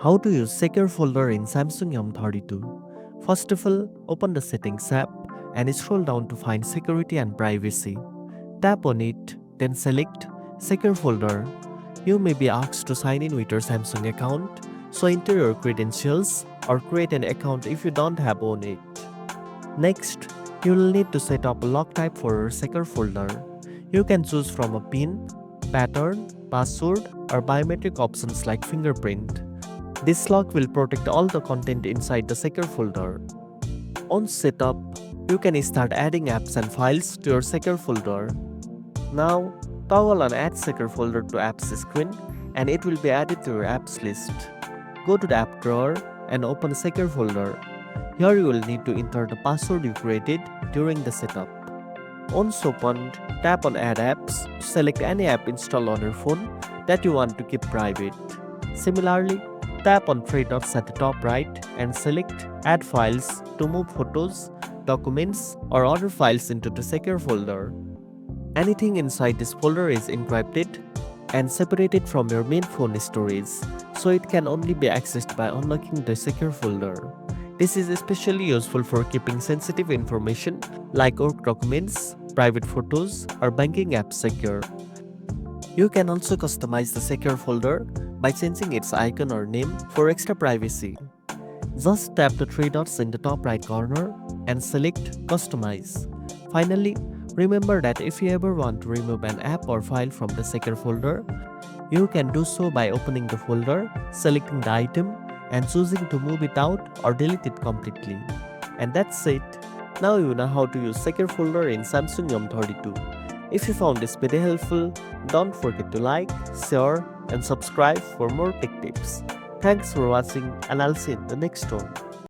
How to use secure folder in Samsung M32. First of all, open the settings app and scroll down to find security and privacy. Tap on it, then select secure folder. You may be asked to sign in with your Samsung account, so enter your credentials or create an account if you don't have on it. Next, you will need to set up a lock type for your secure folder. You can choose from a PIN, pattern, password, or biometric options like fingerprint. This lock will protect all the content inside the secure folder. On setup, you can start adding apps and files to your secure folder. Now, toggle on Add Secure Folder to Apps screen and it will be added to your apps list. Go to the app drawer and open a secure folder. Here you will need to enter the password you created during the setup. Once opened, tap on Add Apps to select any app installed on your phone that you want to keep private. Similarly, tap on three dots at the top right and select Add Files to move photos, documents, or other files into the secure folder. Anything inside this folder is encrypted and separated from your main phone storage, so it can only be accessed by unlocking the secure folder. This is especially useful for keeping sensitive information like work documents, private photos, or banking apps secure. You can also customize the secure folder by changing its icon or name for extra privacy. Just tap the three dots in the top right corner and select Customize. Finally, remember that if you ever want to remove an app or file from the secure folder, you can do so by opening the folder, selecting the item, and choosing to move it out or delete it completely. And that's it. Now you know how to use secure folder in Samsung M32. If you found this video helpful, don't forget to like, share, and subscribe for more tech tips. Thanks for watching and I'll see you in the next one.